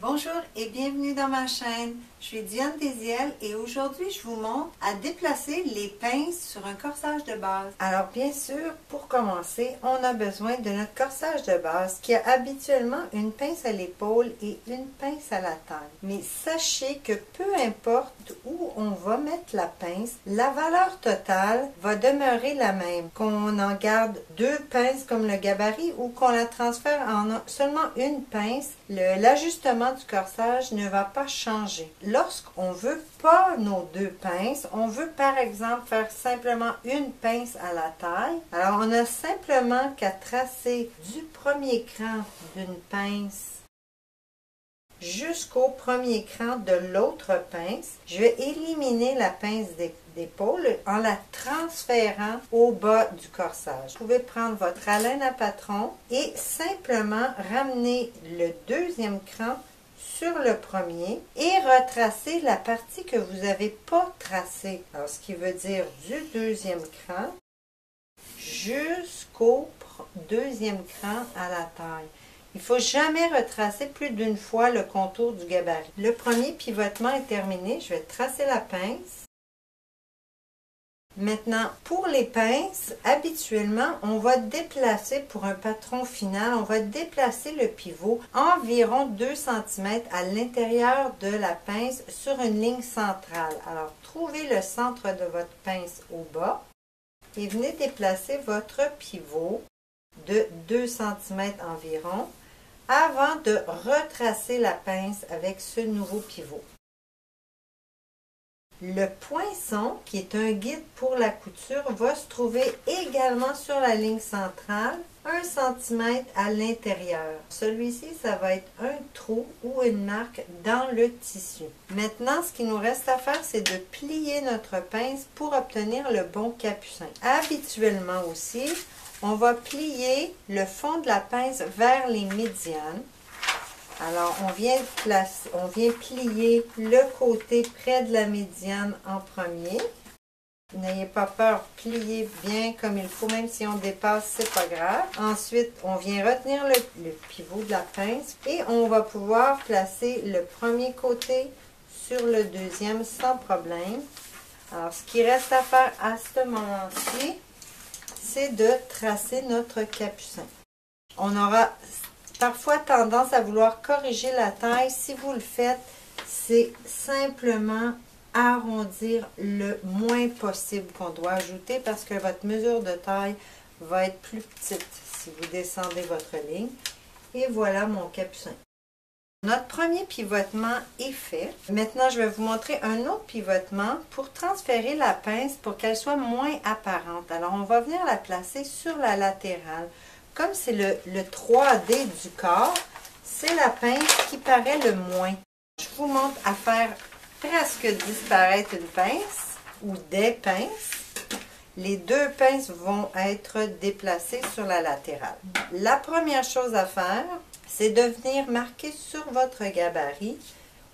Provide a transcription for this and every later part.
Bonjour et bienvenue dans ma chaîne. Je suis Diane Désiel et aujourd'hui je vous montre à déplacer les pinces sur un corsage de base. Alors bien sûr, pour commencer, on a besoin de notre corsage de base qui a habituellement une pince à l'épaule et une pince à la taille. Mais sachez que peu importe où on va mettre la pince, la valeur totale va demeurer la même. Qu'on en garde deux pinces comme le gabarit ou qu'on la transfère en seulement une pince, l'ajustement du corsage ne va pas changer. Lorsqu'on veut pas nos deux pinces, on veut par exemple faire simplement une pince à la taille. Alors on a simplement qu'à tracer du premier cran d'une pince jusqu'au premier cran de l'autre pince. Je vais éliminer la pince d'épaule en la transférant au bas du corsage. Vous pouvez prendre votre haleine à patron et simplement ramener le deuxième cran sur le premier et retracer la partie que vous n'avez pas tracée. Alors, ce qui veut dire du deuxième cran jusqu'au deuxième cran à la taille. Il ne faut jamais retracer plus d'une fois le contour du gabarit. Le premier pivotement est terminé. Je vais tracer la pince. Maintenant, pour les pinces, habituellement, on va déplacer pour un patron final, on va déplacer le pivot environ 2 cm à l'intérieur de la pince sur une ligne centrale. Alors, trouvez le centre de votre pince au bas et venez déplacer votre pivot de 2 cm environ avant de retracer la pince avec ce nouveau pivot. Le poinçon, qui est un guide pour la couture, va se trouver également sur la ligne centrale, 1 cm à l'intérieur. Celui-ci, ça va être un trou ou une marque dans le tissu. Maintenant, ce qu'il nous reste à faire, c'est de plier notre pince pour obtenir le bon capucin. Habituellement aussi, on va plier le fond de la pince vers les médianes. Alors, on vient plier le côté près de la médiane en premier. N'ayez pas peur, pliez bien comme il faut, même si on dépasse, c'est pas grave. Ensuite, on vient retenir le pivot de la pince et on va pouvoir placer le premier côté sur le deuxième sans problème. Alors, ce qui reste à faire à ce moment-ci, c'est de tracer notre capucin. On aura parfois tendance à vouloir corriger la taille. Si vous le faites, c'est simplement arrondir le moins possible qu'on doit ajouter parce que votre mesure de taille va être plus petite si vous descendez votre ligne. Et voilà mon capucin. Notre premier pivotement est fait. Maintenant, je vais vous montrer un autre pivotement pour transférer la pince pour qu'elle soit moins apparente. Alors, on va venir la placer sur la latérale. Comme c'est le 3D du corps, c'est la pince qui paraît le moins. Je vous montre à faire presque disparaître une pince ou des pinces. Les deux pinces vont être déplacées sur la latérale. La première chose à faire, c'est de venir marquer sur votre gabarit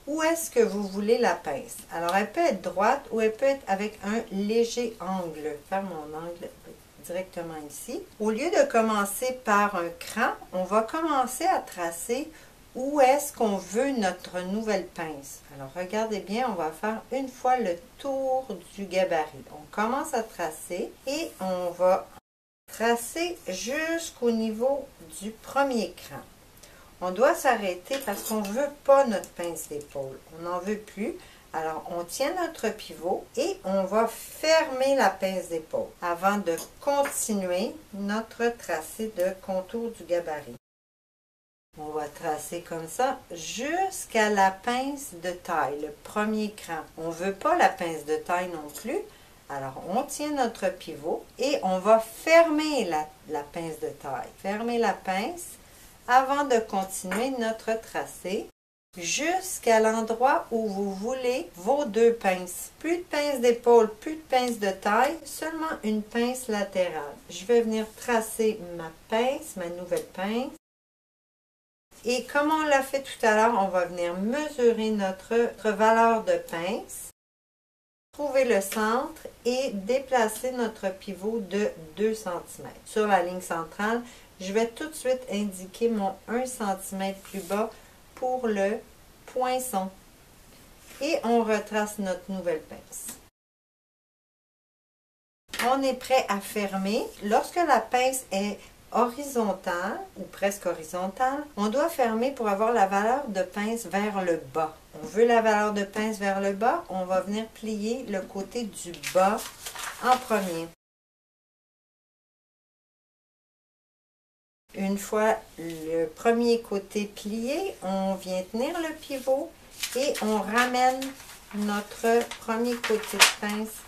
où est-ce que vous voulez la pince. Alors, elle peut être droite ou elle peut être avec un léger angle. Je vais faire mon angle directement ici. Au lieu de commencer par un cran, on va commencer à tracer où est-ce qu'on veut notre nouvelle pince. Alors, regardez bien, on va faire une fois le tour du gabarit. On commence à tracer et on va tracer jusqu'au niveau du premier cran. On doit s'arrêter parce qu'on ne veut pas notre pince d'épaule. On n'en veut plus. Alors, on tient notre pivot et on va fermer la pince d'épaule avant de continuer notre tracé de contour du gabarit. On va tracer comme ça jusqu'à la pince de taille, le premier cran. On ne veut pas la pince de taille non plus. Alors, on tient notre pivot et on va fermer la pince de taille. Fermer la pince avant de continuer notre tracé jusqu'à l'endroit où vous voulez vos deux pinces. Plus de pince d'épaule, plus de pince de taille, seulement une pince latérale. Je vais venir tracer ma pince, ma nouvelle pince. Et comme on l'a fait tout à l'heure, on va venir mesurer notre valeur de pince, trouver le centre et déplacer notre pivot de 2 cm. Sur la ligne centrale, je vais tout de suite indiquer mon 1 cm plus bas pour le poinçon. Et on retrace notre nouvelle pince. On est prêt à fermer. Lorsque la pince est horizontale ou presque horizontale, on doit fermer pour avoir la valeur de pince vers le bas. On veut la valeur de pince vers le bas, on va venir plier le côté du bas en premier. Une fois le premier côté plié, on vient tenir le pivot et on ramène notre premier côté de pince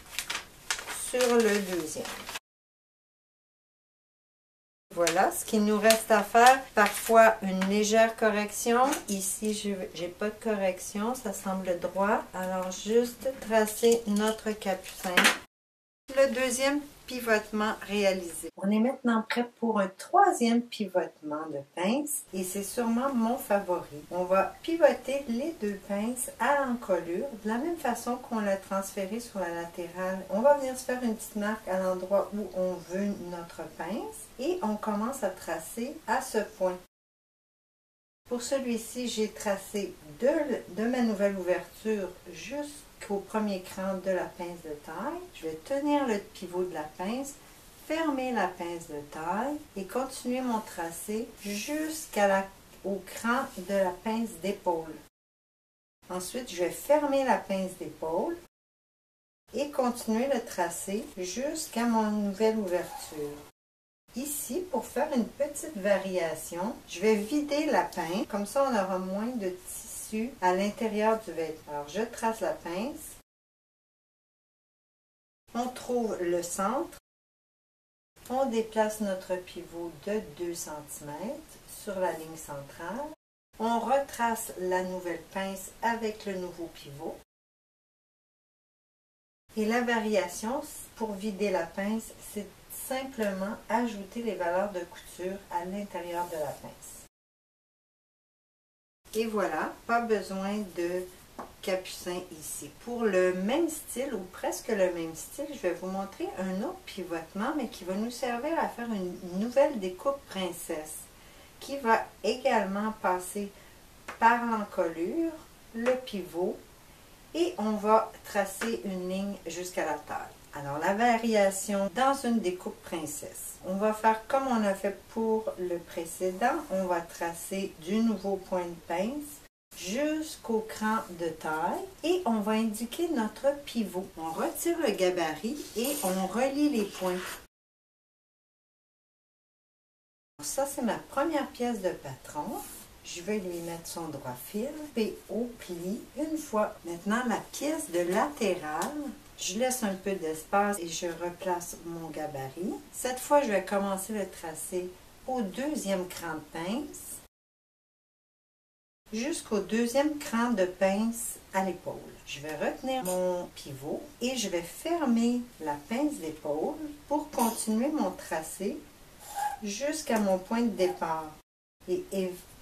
sur le deuxième. Voilà ce qu'il nous reste à faire. Parfois une légère correction. Ici, je n'ai pas de correction, ça semble droit. Alors juste tracer notre capucin. Le deuxième pivotement réalisé. On est maintenant prêt pour un troisième pivotement de pince et c'est sûrement mon favori. On va pivoter les deux pinces à l'encolure de la même façon qu'on l'a transféré sur la latérale. On va venir se faire une petite marque à l'endroit où on veut notre pince et on commence à tracer à ce point. Pour celui-ci, j'ai tracé de ma nouvelle ouverture jusqu'au premier cran de la pince de taille. Je vais tenir le pivot de la pince, fermer la pince de taille et continuer mon tracé jusqu'au cran de la pince d'épaule. Ensuite, je vais fermer la pince d'épaule et continuer le tracé jusqu'à mon nouvelle ouverture. Ici, pour faire une petite variation, je vais vider la pince, comme ça on aura moins de tissu à l'intérieur du vêtement. Alors, je trace la pince, on trouve le centre, on déplace notre pivot de 2 cm sur la ligne centrale, on retrace la nouvelle pince avec le nouveau pivot. Et la variation, pour vider la pince, c'est simplement ajouter les valeurs de couture à l'intérieur de la pince. Et voilà, pas besoin de capucin ici. Pour le même style ou presque le même style, je vais vous montrer un autre pivotement, mais qui va nous servir à faire une nouvelle découpe princesse, qui va également passer par l'encolure, le pivot, et on va tracer une ligne jusqu'à la taille. Alors, la variation dans une découpe princesse. On va faire comme on a fait pour le précédent. On va tracer du nouveau point de pince jusqu'au cran de taille et on va indiquer notre pivot. On retire le gabarit et on relie les points. Ça, c'est ma première pièce de patron. Je vais lui mettre son droit fil et au pli une fois. Maintenant, la pièce de latérale. Je laisse un peu d'espace et je replace mon gabarit. Cette fois, je vais commencer le tracé au deuxième cran de pince jusqu'au deuxième cran de pince à l'épaule. Je vais retenir mon pivot et je vais fermer la pince d'épaule pour continuer mon tracé jusqu'à mon point de départ. Et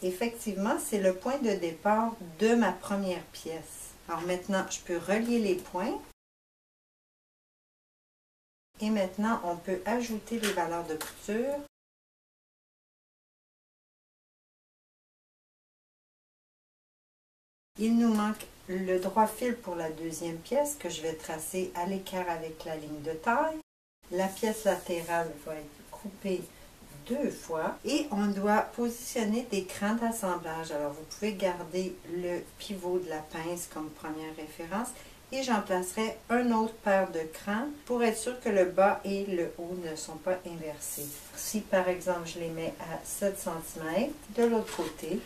effectivement, c'est le point de départ de ma première pièce. Alors maintenant, je peux relier les points. Et maintenant, on peut ajouter les valeurs de couture. Il nous manque le droit fil pour la deuxième pièce que je vais tracer à l'écart avec la ligne de taille. La pièce latérale va être coupée 2 fois et on doit positionner des crans d'assemblage. Alors, vous pouvez garder le pivot de la pince comme première référence. Et j'en placerai un autre paire de crans pour être sûr que le bas et le haut ne sont pas inversés. Si par exemple je les mets à 7 cm, de l'autre côté,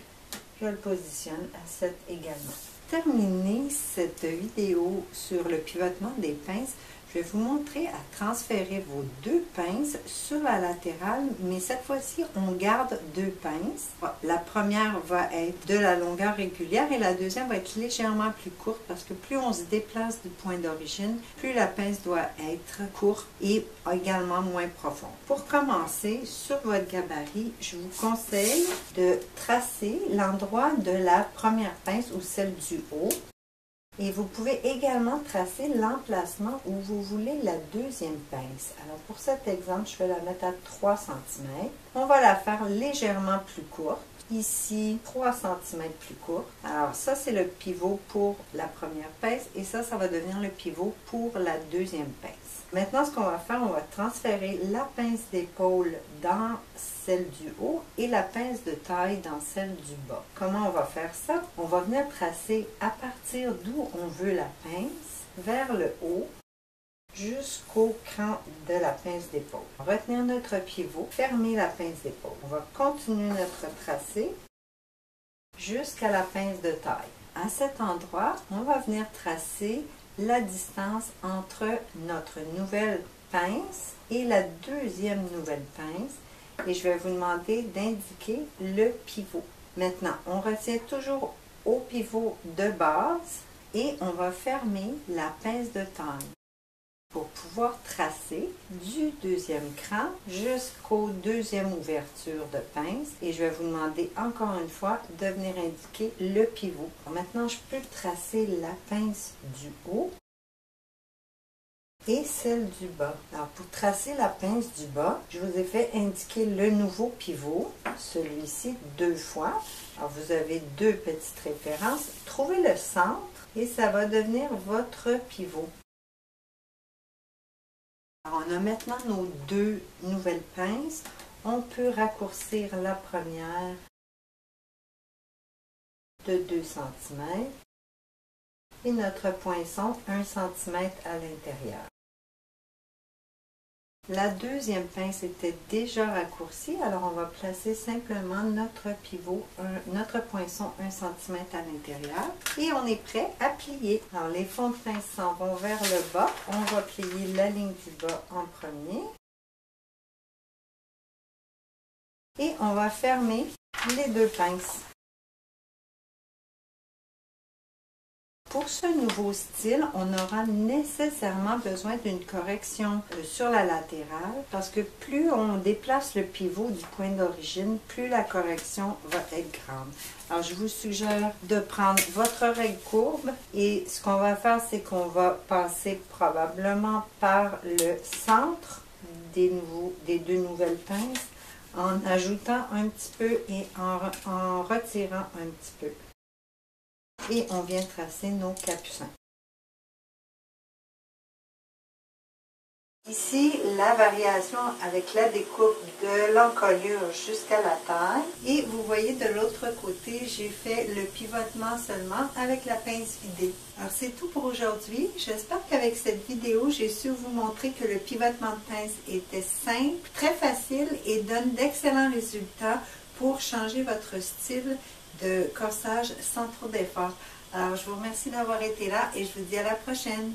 je le positionne à 7 également. Pour terminer cette vidéo sur le pivotement des pinces, je vais vous montrer à transférer vos 2 pinces sur la latérale, mais cette fois-ci, on garde 2 pinces. La première va être de la longueur régulière et la deuxième va être légèrement plus courte parce que plus on se déplace du point d'origine, plus la pince doit être courte et également moins profonde. Pour commencer, sur votre gabarit, je vous conseille de tracer l'endroit de la première pince ou celle du haut. Et vous pouvez également tracer l'emplacement où vous voulez la deuxième pince. Alors pour cet exemple, je vais la mettre à 3 cm. On va la faire légèrement plus courte. Ici, 3 cm plus courte. Alors ça, c'est le pivot pour la première pince et ça va devenir le pivot pour la deuxième pince. Maintenant, ce qu'on va faire, on va transférer la pince d'épaule dans celle du haut et la pince de taille dans celle du bas. Comment on va faire ça? On va venir tracer à partir d'où on veut la pince vers le haut jusqu'au cran de la pince d'épaule. Retenir notre pivot, fermer la pince d'épaule. On va continuer notre tracé jusqu'à la pince de taille. À cet endroit, on va venir tracer la distance entre notre nouvelle pince et la deuxième nouvelle pince et je vais vous demander d'indiquer le pivot. Maintenant, on retient toujours au pivot de base et on va fermer la pince de taille pour pouvoir tracer du deuxième cran jusqu'au deuxième ouverture de pince et je vais vous demander encore une fois de venir indiquer le pivot. Maintenant, je peux tracer la pince du haut et celle du bas. Alors, pour tracer la pince du bas, je vous ai fait indiquer le nouveau pivot, celui-ci 2 fois. Alors, vous avez 2 petites références. Trouvez le centre et ça va devenir votre pivot. Alors, on a maintenant nos 2 nouvelles pinces. On peut raccourcir la première de 2 cm et notre poinçon 1 cm à l'intérieur. La deuxième pince était déjà raccourcie, alors on va placer simplement notre pivot, notre poinçon 1 cm à l'intérieur et on est prêt à plier. Alors les fonds de pince s'en vont vers le bas, on va plier la ligne du bas en premier et on va fermer les 2 pinces. Pour ce nouveau style, on aura nécessairement besoin d'une correction sur la latérale parce que plus on déplace le pivot du point d'origine, plus la correction va être grande. Alors, je vous suggère de prendre votre règle courbe et ce qu'on va faire, c'est qu'on va passer probablement par le centre des 2 nouvelles pinces en ajoutant un petit peu et en retirant un petit peu. Et on vient tracer nos capucins. Ici, la variation avec la découpe de l'encolure jusqu'à la taille. Et vous voyez de l'autre côté, j'ai fait le pivotement seulement avec la pince vidée. Alors c'est tout pour aujourd'hui. J'espère qu'avec cette vidéo, j'ai su vous montrer que le pivotement de pince était simple, très facile et donne d'excellents résultats pour changer votre style de corsage sans trop d'efforts. Alors, je vous remercie d'avoir été là et je vous dis à la prochaine.